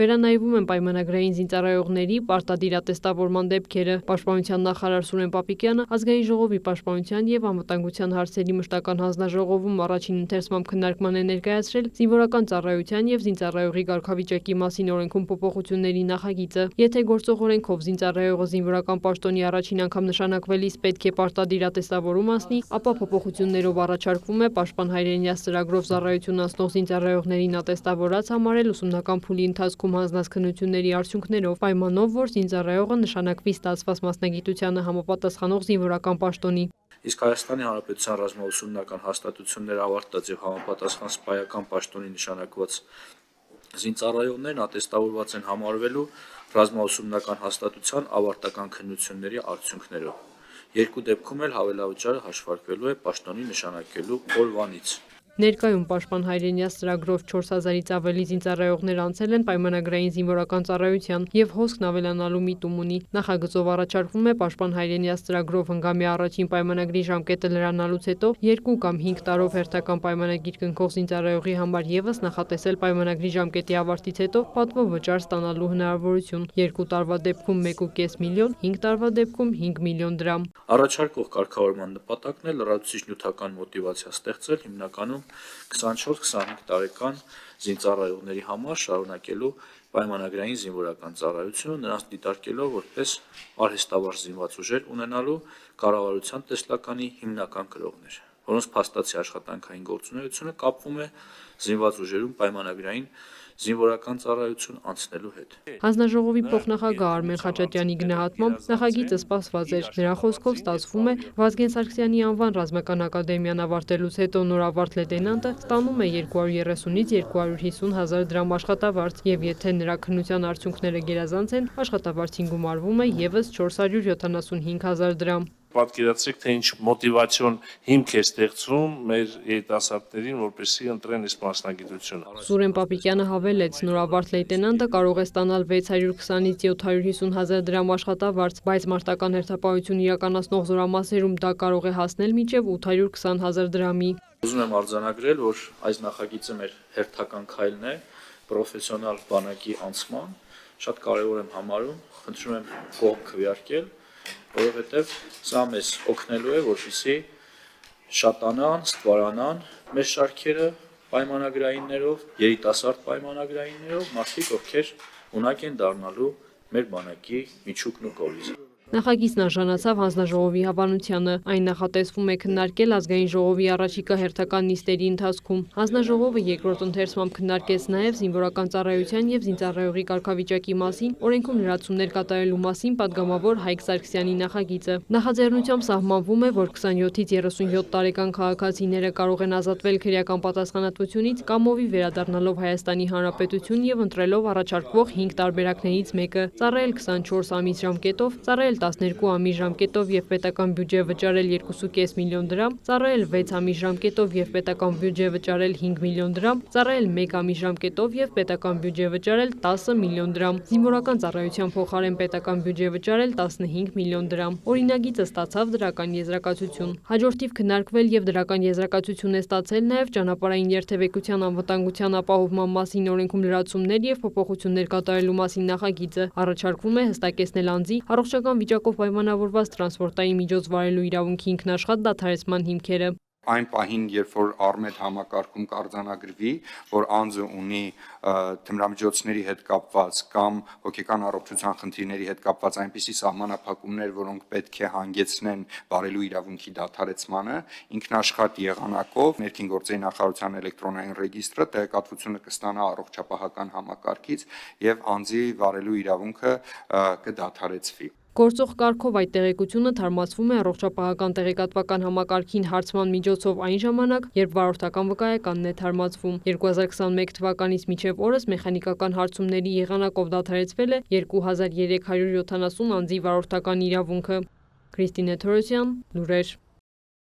Վերանայվում են պայմանագրային զինծառայողների պարտադիր ատեստավորման դեպքերը։ Պաշտպանության նախարար Սուրեն Պապիկյանը ազգային ժողովի պաշտպանության եւ անվտանգության հարցերի մշտական հանձնաժողովում առաջին ընթերցմամբ քննարկման է ներկայացրել զինվորական ծառայության եւ զինծառայողի կարգավիճակի մասին օրենքում փոփոխությունների նախագիծը։ Եթե գործող օրենքով զինծառայողը զինվորական պաշտոնի առաջին անգամ նշանակվելիս պետք է պարտադիր ատեստավորում անցնի, ապա փոփոխություններով առաջարկվում է Պաշտպան հայրենիաց ծրագրով ծառայություն անցնող զինծառայողներին ատեստավորած համարել ուսումնական փուլի ընթացքում հանձնած քննությունների արդյունքներով, պայմանով, որ զինծառայողը նշանակվի ստացված մասնագիտությանը համապատասխանող զինվորական պաշտոնի։ Իսկ Հայաստանի Հանրապետության ռազմաուսումնական հաստատություններ ավարտած եւ համապատասխան սպայական պաշտոնի նշանակված զինծառայողներն ատեստավորված են համարվելու ռազմաուսումնական հաստատության ավարտական քննությունների արդյունքներով։ Երկու դեպքում էլ հավելավճարը հաշվարկվելու է պաշտոնի նշանակելու օրվանից։ Ներկայում Պաշտպան հայրենիաց ծրագրով 4000-ից ավելի զինծառայողներ անցել են պայմանագրային զինվորական ծառայության եւ հոսքն ավելանալու միտում ունի։ Նախագծով առաջարկվում է Պաշտպան հայրենիաց ծրագրով հնգամյա առաջին պայմանագրի ժամկետը լրանալուց հետո 2 կամ 5 տարով հերթական պայմանագիր կնքող զինծառայողի համար եւս նախատեսել պայմանագրի ժամկետի ավարտից հետո պատվո վճար ստանալու հնարավորություն։ 2 տարվա դեպքում 1.5 միլիոն, 5 տարվա դեպքում 5 միլիոն դրամ։ Առաջարկող կարգավորման նպատակն է լրացուցիչ նյութական մոտիվացիա ստեղծել հիմնականում 24-25 տարեկան զինծառայողների համար շարունակելու պայմանագրային զինվորական ծառայությունը, նրանց դիտարկելով որպես արհեստավարժ զինված ուժեր ունենալու կառավարության տեսլականի հիմնական գրողներ, որոնց փաստացի աշխատանքային գործունեությունը կապվում է զինված ուժերում պայմանագրային զինվորական ծառայություն անցնելու հետ։ Հանձնաժողովի փոխնախագահ Արմեն Խաչատյանի գնահատմամբ նախագիծը սպասված էր։ Նրա խոսքով ստացվում է Վազգեն Սարգսյանի անվան ռազմական ակադեմիան ավարտելուց հետո նորավարտ լեյտենանտը ստանում է 230-ից 250 հազար դրամ աշխատավարձ եւ եթե նրա քննության արդյունքները գերազանց են, աշխատավարձին գումարվում է եւս 475 հազար դրամ։ Պատկերացրեք, թե ինչ մոտիվացիոն հիմք է ստեղծում մեր երիտասարդներին, որպեսզի ընտրեն այս մասնագիտությունը։ Սուրեն Պապիկյանը հավելեց, նորավարտ լեյտենանտը կարող է ստանալ 620-ից 750 հազար դրամ աշխատավարձ, բայց մարտական հերթապահություն իրականացնող զորամասերում դա կարող է հասնել մինչև 820 հազար դրամի։ Ուզում եմ արձանագրել, որ այս նախագիծը մեր հերթական քայլն է պրոֆեսիոնալ բանակի անցման, շատ կարևոր եմ համարում, խնդրում եմ կողմ քվեարկել, որովհետև սա մեզ օգնելու է, որպեսզի շատանան, ստվարանան մեր շարքերը պայմանագրայիններով, երիտասարդ պայմանագրայիններով, մարդիկ, ովքեր ունակ են դառնալու մեր բանակի միջուկն ու կորիզը։ Նախագիծն արժանացավ հանձնաժողովի հավանությանը, այն նախատեսվում է քննարկել ազգային ժողովի առաջիկա հերթական նիստերի ընթացքում։ Հանձնաժողովը երկրորդ ընթերցմամբ քննարկեց նաև զինվորական ծառայության եւ զինծառայողի կարգավիճակի մասին, օրենքում լրացումներ կատարելու մասին падգամավոր Հայկ Սարգսյանի նախագիծը։ Նախաձեռնությամբ սահմանվում է, որ 27-ից 37 տարեկան քաղաքացիները կարող են ազատվել քրեական պատասխանատվությունից կամովի վերադառնալով Հայաստանի Հանրապետություն եւ ընտրելով առաջարկվող 5 տարբերակներից մեկը՝ ծառայել 24 ամիս ժամկետով, ծառայել 12 ամիս ժամկետով եւ պետական բյուջե վճարել 2.5 միլիոն դրամ, ծառայել 6 ամիս ժամկետով եւ պետական բյուջե վճարել 5 միլիոն դրամ, ծառայել 1 ամիս ժամկետով եւ պետական բյուջե վճարել 10 միլիոն դրամ, զինվորական ծառայության փոխարեն պետական բյուջե վճարել 15 միլիոն դրամ։ Օրինագիծը ստացավ դրական եզրակացություն։ Հաջորդիվ քննարկվել եւ դրական եզրակացություն է ստացել նաեւ ճանապարհային երթևեկության անվտանգության ապահովման մասին օրենքում լրացումներ եւ փոփոխություններ կատարելու մասին նախագիծը։ Առաջարկվում է հստակեցնել անձի առողջական վիճակով պայմանավորված տրանսպորտային միջոց վարելու իրավունքի ինքնաշխատ դադարեցման հիմքերը։ Այն պահին, երբ որ Արմեդ համակարգում կարձանագրվի, որ անձը ունի թմրամիջոցների հետ կապված կամ հոգեկան առողջության խնդիրների հետ կապված այնպիսի սահմանափակումներ, որոնք պետք է հանգեցնեն վարելու իրավունքի դադարեցմանը, ինքնաշխատ եղանակով ներքին գործերի նախարարության էլեկտրոնային ռեգիստրը տեղեկատվությունը կստանա առողջապահական համակարգից եւ անձի վարելու իրավունքը կդադարեցվի։ Գործող կարգով այդ տեղեկությունը թարմացվում է առողջապահական տեղեկատվական համակարգին հարցման միջոցով այն ժամանակ, երբ վարորդական վկայականն է թարմացվում։ 2021 թվականից մինչև օրս մեխանիկական հարցումների եղանակով դադարեցվել է 2370 անձի վարորդական իրավունքը։ Քրիստինե Թորոսյան, լուրեր։